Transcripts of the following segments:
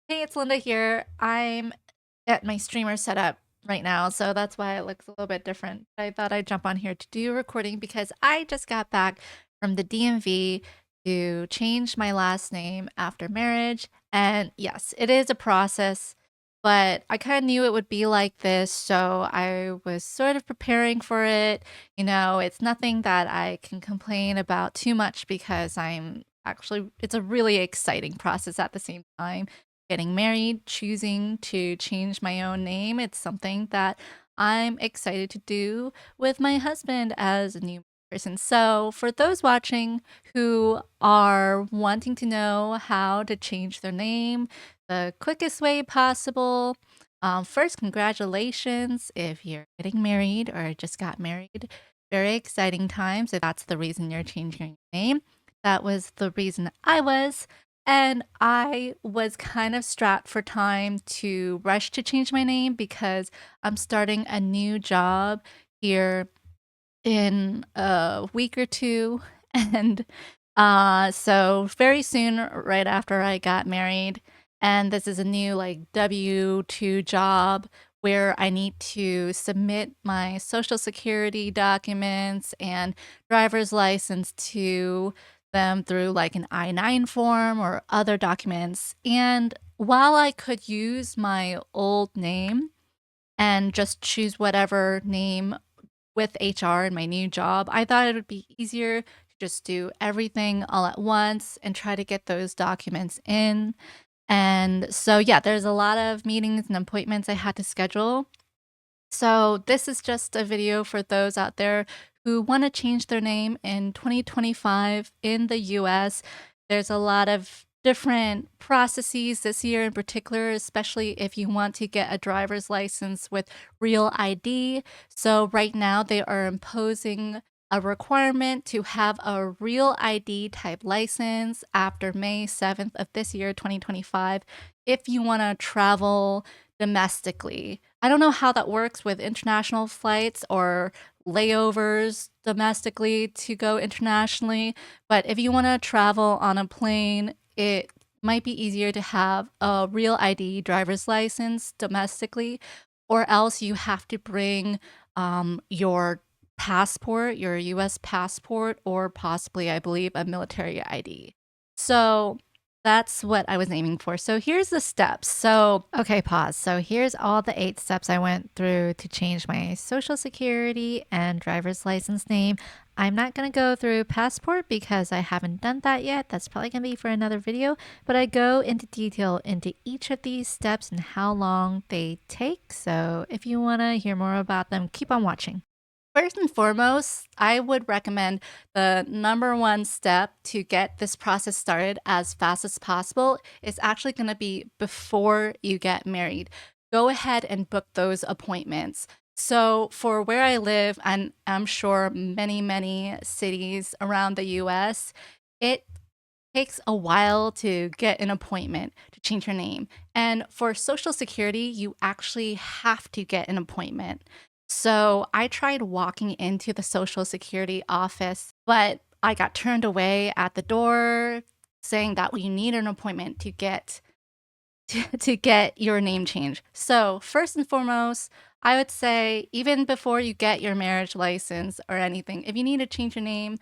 Hey, it's Linda here. I'm at my streamer setup right now, so that's why it looks a little bit different. I thought I'd jump on here to do a recording because I just got back from the DMV to change my last name after marriage. And yes, it is a process, but I kind of knew it would be like this, so I was sort of preparing for it. It's nothing that I can complain about too much because it's a really exciting process at the same time getting married, choosing to change my own name. It's something that I'm excited to do with my husband as a new person. So, for those watching who are wanting to know how to change their name the quickest way possible, first, congratulations if you're getting married or just got married. Very exciting times if that's the reason you're changing your name. That was the reason I was. And I was kind of strapped for time to rush to change my name because I'm starting a new job here in a week or two. And so very soon, right after I got married, and this is a new like W-2 job where I need to submit my social security documents and driver's license to them through like an I-9 form or other documents. And while I could use my old name and just choose whatever name with HR in my new job, I thought it would be easier to just do everything all at once and try to get those documents in. And so, yeah, there's a lot of meetings and appointments I had to schedule. So, this is just a video for those out there who want to change their name in 2025 in the US. There's a lot of different processes this year in particular, especially if you want to get a driver's license with Real ID. So, right now, they are imposing a requirement to have a Real ID type license after May 7th of this year, 2025, if you want to travel domestically. I don't know how that works with international flights or layovers domestically to go internationally, but if you want to travel on a plane, it might be easier to have a Real ID driver's license domestically, or else you have to bring your passport, your US passport, or possibly, I believe, a military ID. So that's what I was aiming for. So here's the steps. Okay, pause. So here's all the 8 steps I went through to change my social security and driver's license name. I'm not going to go through passport because I haven't done that yet. That's probably going to be for another video, but I go into detail into each of these steps and how long they take. So if you want to hear more about them, keep on watching. First and foremost, I would recommend the number one step to get this process started as fast as possible is actually going to be before you get married. Go ahead and book those appointments. So, for where I live, and I'm sure many, many cities around the US, it takes a while to get an appointment to change your name. And for Social Security, you actually have to get an appointment. So I tried walking into the Social Security office, but I got turned away at the door saying that you need an appointment to get to get your name change. So, first and foremost, I would say even before you get your marriage license or anything, if you need to change your name,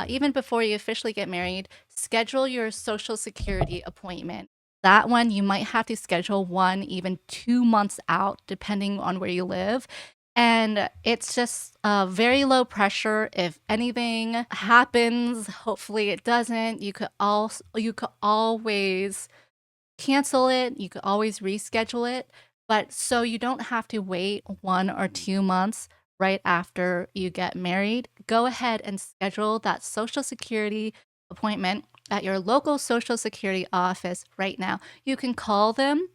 even before you officially get married, schedule your Social Security appointment. That one you might have to schedule 1, even 2 months out, depending on where you live. And it's just very low pressure. If anything happens, hopefully it doesn't. You could always cancel it, you could always reschedule it, but so you don't have to wait 1 or 2 months right after you get married, go ahead and schedule that Social Security appointment at your local Social Security office right now. You can call them.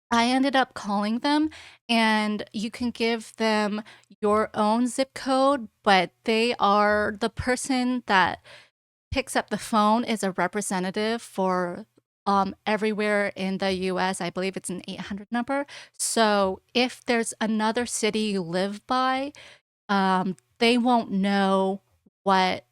I ended up calling them, and you can give them your own zip code, but they are the person that picks up the phone is a representative for everywhere in the US. I believe it's an 800 number. So if there's another city you live by, they won't know what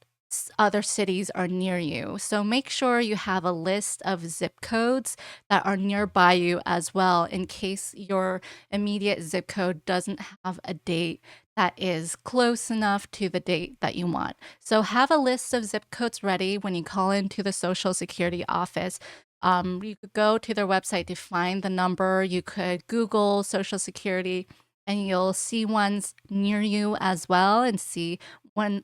other cities are near you. So make sure you have a list of zip codes that are nearby you as well, in case your immediate zip code doesn't have a date that is close enough to the date that you want. So have a list of zip codes ready when you call into the Social Security office. You could go to their website to find the number. You could Google Social Security and you'll see ones near you as well and see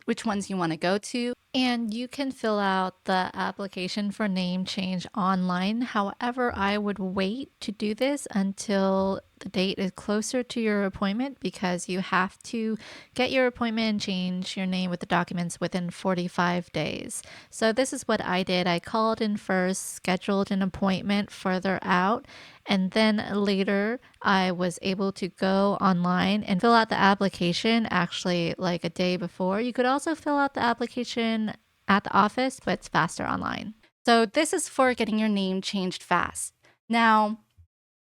which ones you want to go to. And you can fill out the application for name change online. However, I would wait to do this until the date is closer to your appointment because you have to get your appointment and change your name with the documents within 45 days. So this is what I did. I called in first, scheduled an appointment further out, and then later I was able to go online and fill out the application actually like a day before. You could also fill out the application at the office, but it's faster online. So this is for getting your name changed fast. Now,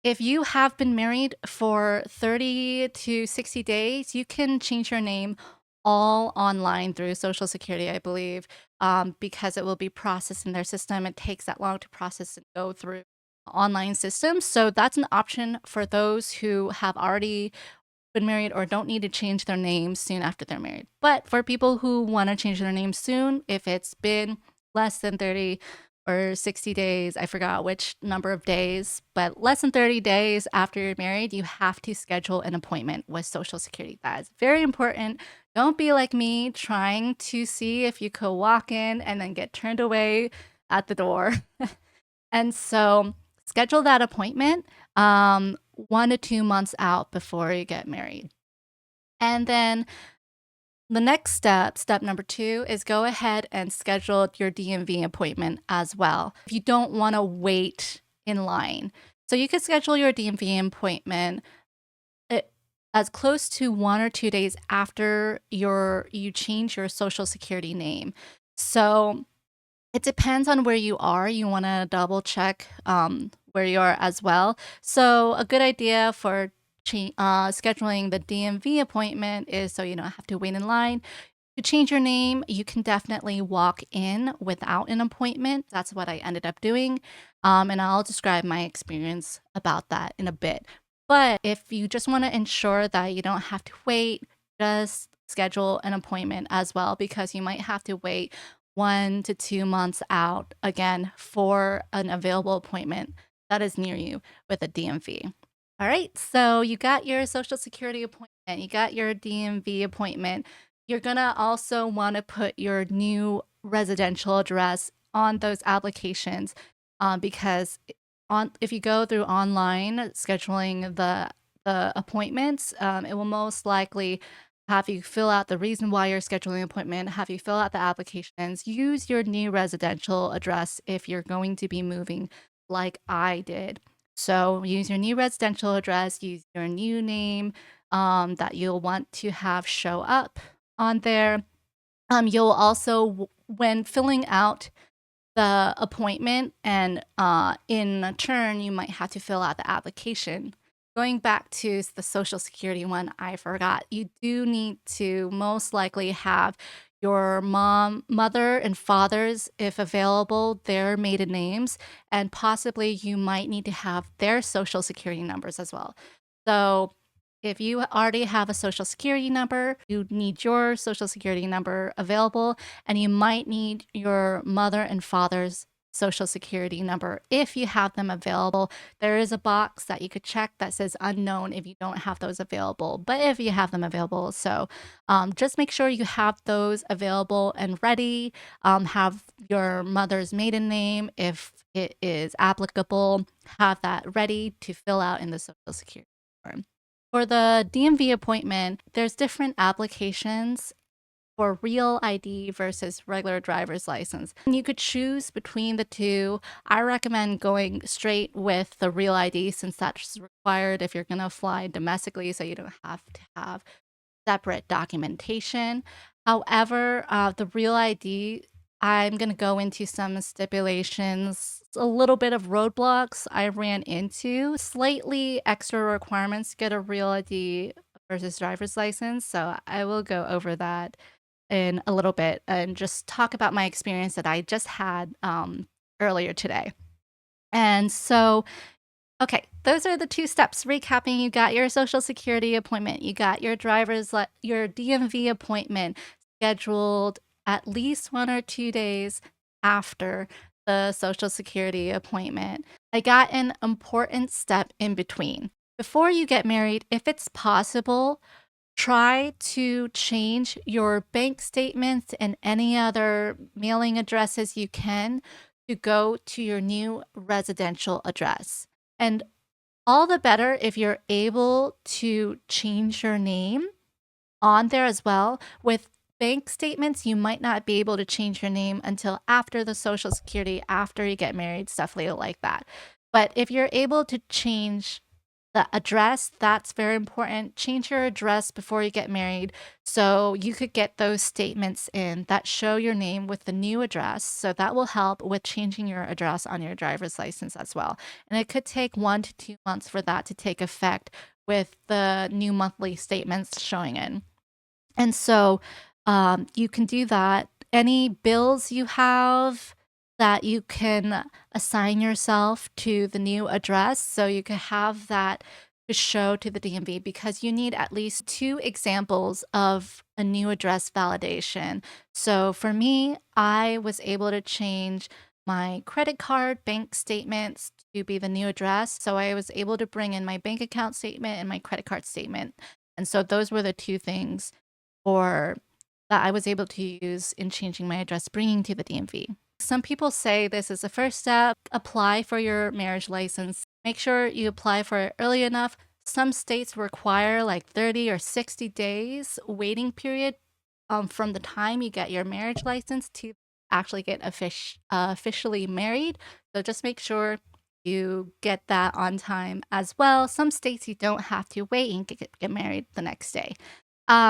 if you have been married for 30 to 60 days, you can change your name all online through Social Security, I believe, because it will be processed in their system. It takes that long to process and go through online systems. So that's an option for those who have already been married or don't need to change their name soon after they're married. But for people who want to change their name soon, if it's been less than 30 or 60 days, I forgot which number of days, but less than 30 days after you're married, you have to schedule an appointment with Social Security. That is very important. Don't be like me trying to see if you could walk in and then get turned away at the door. And so schedule that appointment 1 to 2 months out before you get married. And then the next step number 2, is go ahead and schedule your DMV appointment as well. If you don't want to wait in line. So you could schedule your DMV appointment as close to 1 or 2 days after you change your Social Security name. So it depends on where you are. You want to double check where you are as well. So a good idea for scheduling the DMV appointment is so you don't have to wait in line. To change your name, you can definitely walk in without an appointment. That's what I ended up doing. And I'll describe my experience about that in a bit. But if you just want to ensure that you don't have to wait, just schedule an appointment as well because you might have to wait 1 to 2 months out again for an available appointment that is near you with a DMV. All right, so you got your Social Security appointment, you got your DMV appointment. You're gonna also want to put your new residential address on those applications because if you go through online scheduling the appointments, it will most likely have you fill out the reason why you're scheduling an appointment, have you fill out the applications, use your new residential address if you're going to be moving like I did. So use your new residential address, use your new name that you'll want to have show up on there. You'll also, when filling out the appointment and in turn, you might have to fill out the application. Going back to the Social Security one, I forgot. You do need to most likely have your mother, and father's, if available, their maiden names, and possibly you might need to have their Social Security numbers as well. So if you already have a Social Security number, you need your Social Security number available, and you might need your mother and father's Social Security number if you have them available. There is a box that you could check that says unknown if you don't have those available, but if you have them available. So just make sure you have those available and ready. Have your mother's maiden name if it is applicable. Have that ready to fill out in the Social Security form. For the DMV appointment, there's different applications for Real ID versus regular driver's license. And you could choose between the two. I recommend going straight with the Real ID since that's required if you're going to fly domestically, so you don't have to have separate documentation. However, the Real ID, I'm going to go into some stipulations, a little bit of roadblocks I ran into, slightly extra requirements to get a Real ID versus driver's license. So I will go over that in a little bit and just talk about my experience that I just had earlier today. And so, okay, those are the 2 steps. Recapping, you got your Social Security appointment, you got your DMV appointment scheduled at least 1 or 2 days after the Social Security appointment. I got an important step in between. Before you get married, if it's possible, try to change your bank statements and any other mailing addresses you can to go to your new residential address. And all the better if you're able to change your name on there as well. With bank statements, you might not be able to change your name until after the Social Security, after you get married, stuff like that. But if you're able to change the address, that's very important. Change your address before you get married so you could get those statements in that show your name with the new address. So that will help with changing your address on your driver's license as well. And it could take 1 to 2 months for that to take effect with the new monthly statements showing in. And so, you can do that. Any bills you have that you can assign yourself to the new address, so you can have that to show to the DMV because you need at least 2 examples of a new address validation. So for me, I was able to change my credit card bank statements to be the new address. So I was able to bring in my bank account statement and my credit card statement. And so those were the 2 things or that I was able to use in changing my address, bringing to the DMV. Some people say this is the first step. Apply for your marriage license. Make sure you apply for it early enough. Some states require like 30 or 60 days waiting period from the time you get your marriage license to actually get officially married. So just make sure you get that on time as well. Some states you don't have to wait and get married the next day.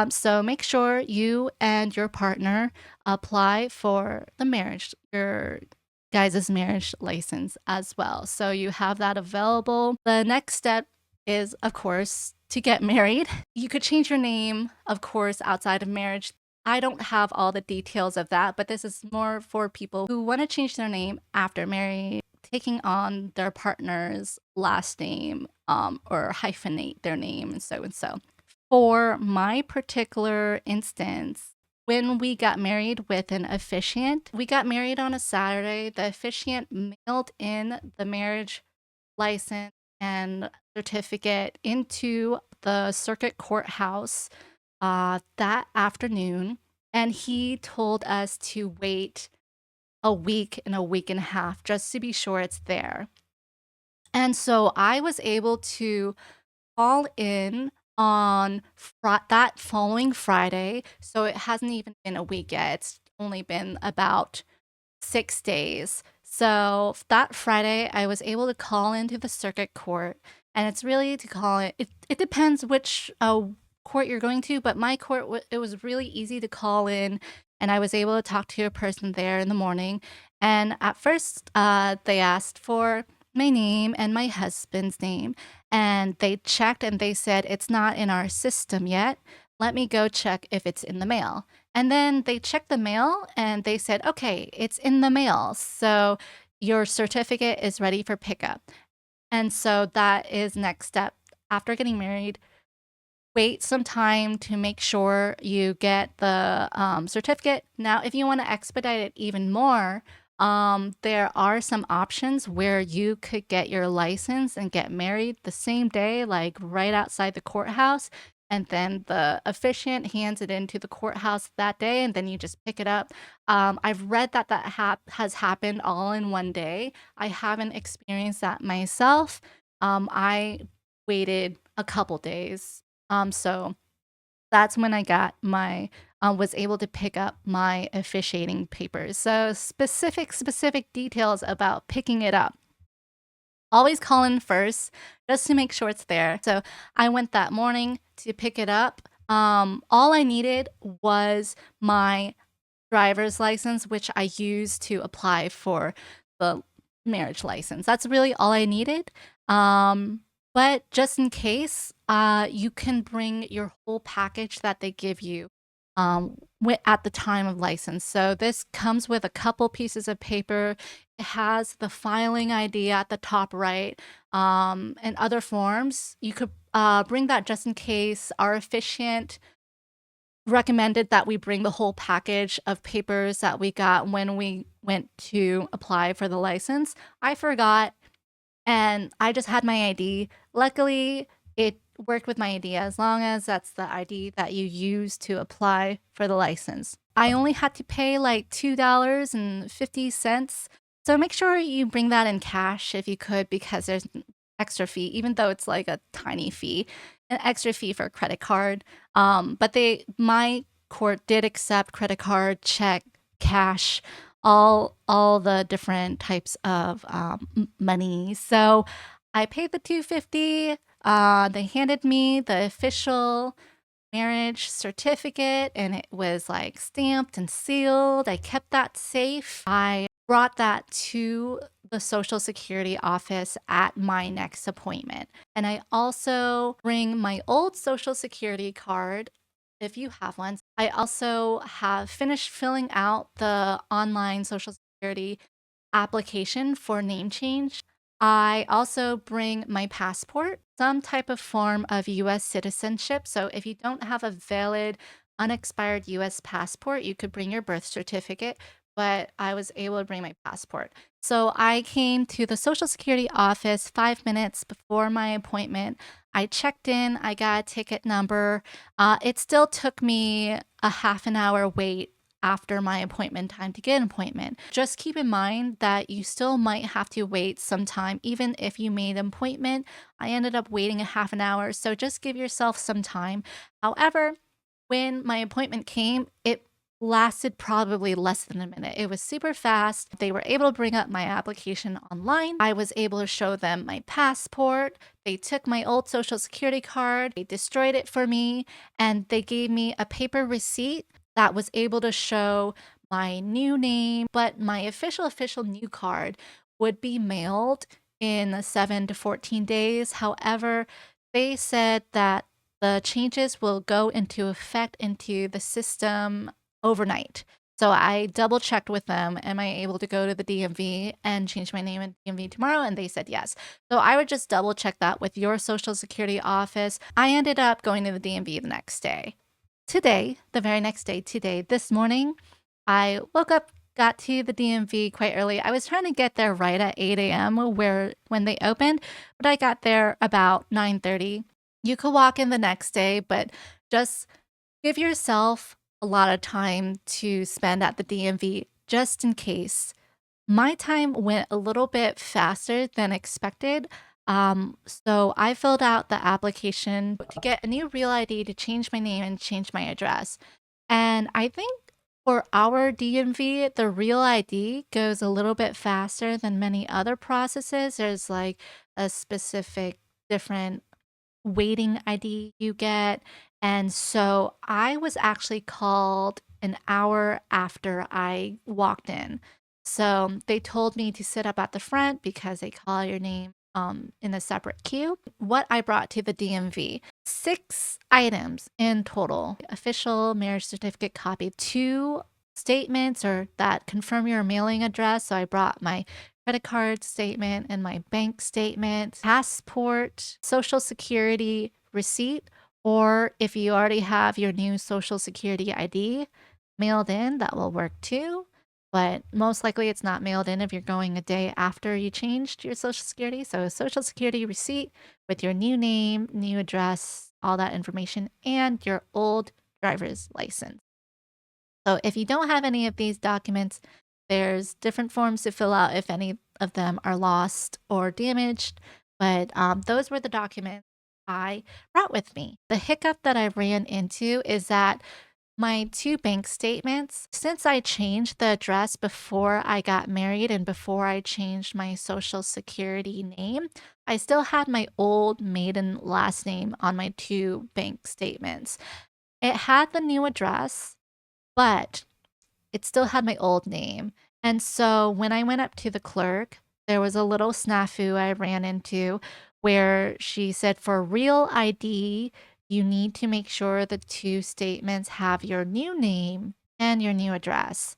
So make sure you and your partner apply for the marriage, your guys' marriage license as well. So you have that available. The next step is, of course, to get married. You could change your name, of course, outside of marriage. I don't have all the details of that, but this is more for people who want to change their name after marriage, taking on their partner's last name, or hyphenate their name and so and so. For my particular instance, when we got married with an officiant, we got married on a Saturday. The officiant mailed in the marriage license and certificate into the circuit courthouse that afternoon. And he told us to wait a week and a week and a half just to be sure it's there. And so I was able to call in on that following Friday. So it hasn't even been a week yet. It's only been about 6 days. So that Friday, I was able to call into the circuit court, and it's really to call it depends which court you're going to, but my court, it was really easy to call in, and I was able to talk to a person there in the morning. And at first, they asked for my name and my husband's name, and they checked and they said, it's not in our system yet. Let me go check if it's in the mail. And then they checked the mail and they said, okay, it's in the mail. So your certificate is ready for pickup. And so that is next step. After getting married, wait some time to make sure you get the certificate. Now, if you want to expedite it even more, there are some options where you could get your license and get married the same day, like right outside the courthouse. And then the officiant hands it into the courthouse that day, and then you just pick it up. I've read that has happened all in one day. I haven't experienced that myself. I waited a couple days. So that's when I got my was able to pick up my officiating papers. So specific details about picking it up. Always call in first just to make sure it's there. So I went that morning to pick it up. All I needed was my driver's license, which I used to apply for the marriage license. That's really all I needed. But just in case, you can bring your whole package that they give you. at the time of license. So this comes with a couple pieces of paper. It has the filing ID at the top right, and other forms. You could bring that just in case. Our officiant recommended that we bring the whole package of papers that we got when we went to apply for the license. I forgot, and I just had my ID. Luckily, it worked with my ID as long as that's the ID that you use to apply for the license. I only had to pay like $2.50. So make sure you bring that in cash if you could, because there's an extra fee, even though it's like a tiny fee, an extra fee for a credit card. But my court did accept credit card, check, cash, all the different types of money. So I paid the $2.50. They handed me the official marriage certificate, and it was like stamped and sealed. I kept that safe. I brought that to the Social Security office at my next appointment. And I also bring my old Social Security card if you have one. I also have finished filling out the online Social Security application for name change. I also bring my passport, some type of form of US citizenship. So if you don't have a valid, unexpired US passport, you could bring your birth certificate, but I was able to bring my passport. So I came to the Social Security office 5 minutes before my appointment. I checked in, I got a ticket number. It still took me a half an hour wait after my appointment time to get an appointment. Just keep in mind that you still might have to wait some time, even if you made an appointment. I ended up waiting a half an hour, so just give yourself some time. However, when my appointment came, it lasted probably less than a minute. It was super fast. They were able to bring up my application online. I was able to show them my passport. They took my old Social Security card, they destroyed it for me, and they gave me a paper receipt that was able to show my new name, but my official new card would be mailed in 7 to 14 days. However, they said that the changes will go into effect into the system overnight. So I double checked with them. Am I able to go to the DMV and change my name in DMV tomorrow? And they said yes. So I would just double check that with your Social Security office. I ended up going to the DMV the next day. Today, the very next day, this morning, I woke up, got to the DMV quite early. I was trying to get there right at 8 a.m. when they opened, but I got there about 9:30. You could walk in the next day, but just give yourself a lot of time to spend at the DMV just in case. My time went a little bit faster than expected. So I filled out the application to get a new Real ID to change my name and change my address. And I think for our DMV, the Real ID goes a little bit faster than many other processes. There's like a specific different waiting ID you get. And so I was actually called an hour after I walked in. So they told me to sit up at the front because they call your name in a separate queue. What I brought to the DMV, 6 items in total: official marriage certificate copy, 2 statements or that confirm your mailing address. So I brought my credit card statement and my bank statement, passport, Social Security receipt, or if you already have your new Social Security ID mailed in, that will work too. But most likely it's not mailed in if you're going a day after you changed your Social Security. So a Social Security receipt with your new name, new address, all that information, and your old driver's license. So if you don't have any of these documents, there's different forms to fill out if any of them are lost or damaged. But those were the documents I brought with me. The hiccup that I ran into is that my 2 bank statements, since I changed the address before I got married and before I changed my Social Security name, I still had my old maiden last name on my 2 bank statements. It had the new address, but it still had my old name. And so when I went up to the clerk, there was a little snafu I ran into where she said, for Real ID, you need to make sure the two statements have your new name and your new address.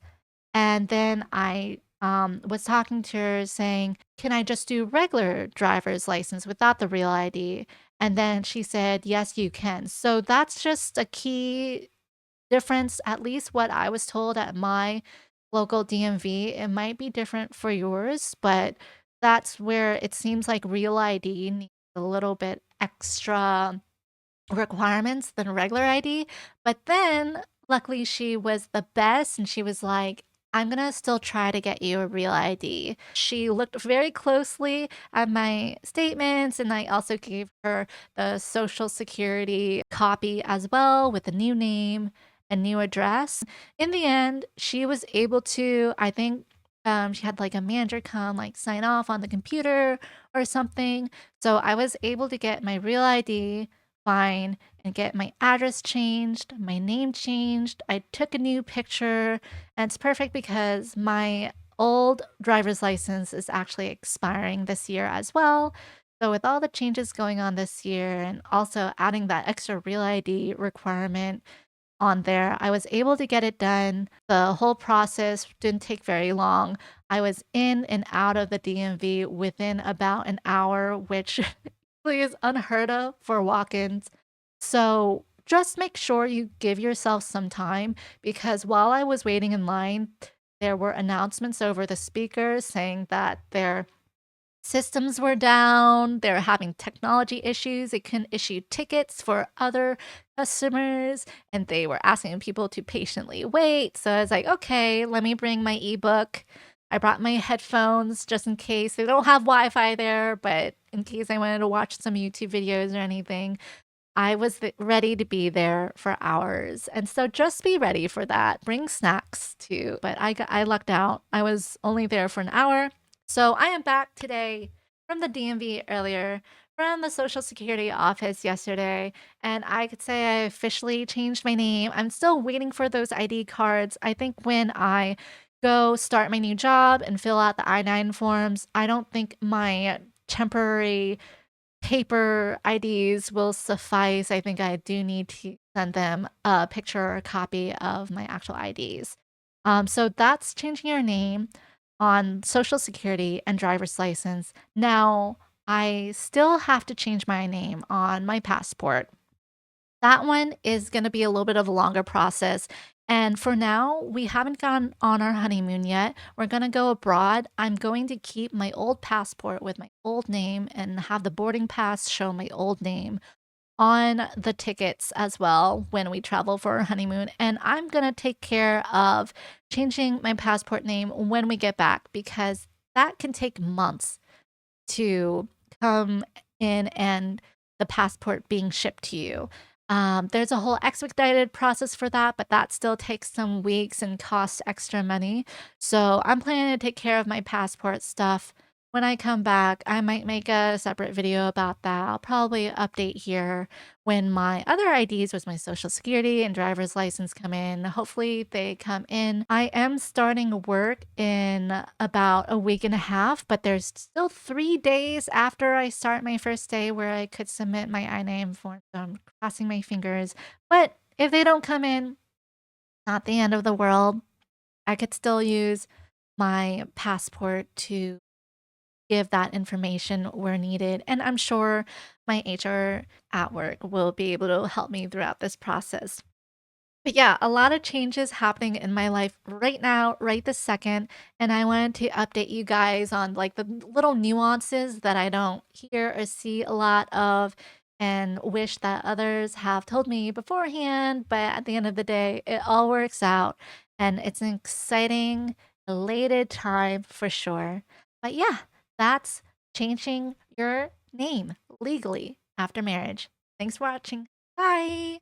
And then I was talking to her saying, can I just do regular driver's license without the real ID? And then she said, yes, you can. So that's just a key difference, at least what I was told at my local DMV. It might be different for yours, but that's where it seems like real ID needs a little bit extra requirements than a regular ID. But then luckily she was the best and she was like, I'm gonna still try to get you a real ID. She looked very closely at my statements and I also gave her the social security copy as well with the new name and new address. In the end, she was able to, I think she had like a manager come like sign off on the computer or something. So I was able to get my real ID fine and get my address changed, my name changed. I took a new picture, and it's perfect because my old driver's license is actually expiring this year as well. So, with all the changes going on this year and also adding that extra real ID requirement on there, I was able to get it done. The whole process didn't take very long. I was in and out of the DMV within about an hour, which really is unheard of for walk-ins. So just make sure you give yourself some time because while I was waiting in line, there were announcements over the speakers saying that their systems were down, they were having technology issues, they couldn't issue tickets for other customers, and they were asking people to patiently wait. So I was like, okay, let me bring my ebook. I brought my headphones just in case. They don't have Wi-Fi there, but in case I wanted to watch some YouTube videos or anything, I was ready to be there for hours. And so just be ready for that. Bring snacks too. But I lucked out. I was only there for an hour. So I am back today from the DMV earlier, from the Social Security office yesterday, and I could say I officially changed my name. I'm still waiting for those ID cards. I think when I go start my new job and fill out the I-9 forms, I don't think my temporary paper IDs will suffice. I think I do need to send them a picture or a copy of my actual IDs. So that's changing your name on Social Security and driver's license. Now, I still have to change my name on my passport. That one is gonna be a little bit of a longer process, and for now, we haven't gone on our honeymoon yet. We're gonna go abroad. I'm going to keep my old passport with my old name and have the boarding pass show my old name on the tickets as well when we travel for our honeymoon, and I'm gonna take care of changing my passport name when we get back because that can take months to come in and the passport being shipped to you. There's a whole expedited process for that, but that still takes some weeks and costs extra money. So I'm planning to take care of my passport stuff. When I come back, I might make a separate video about that. I'll probably update here when my other IDs was my social security and driver's license come in. Hopefully they come in. I am starting work in about a week and a half, but there's still 3 days after I start my first day where I could submit my I-9 form. So I'm crossing my fingers. But if they don't come in, not the end of the world. I could still use my passport to give that information where needed. And I'm sure my HR at work will be able to help me throughout this process. But yeah, a lot of changes happening in my life right now, right this second. And I wanted to update you guys on like the little nuances that I don't hear or see a lot of and wish that others have told me beforehand. But at the end of the day, it all works out. And it's an exciting, elated time for sure. But yeah, that's changing your name legally after marriage. Thanks for watching. Bye.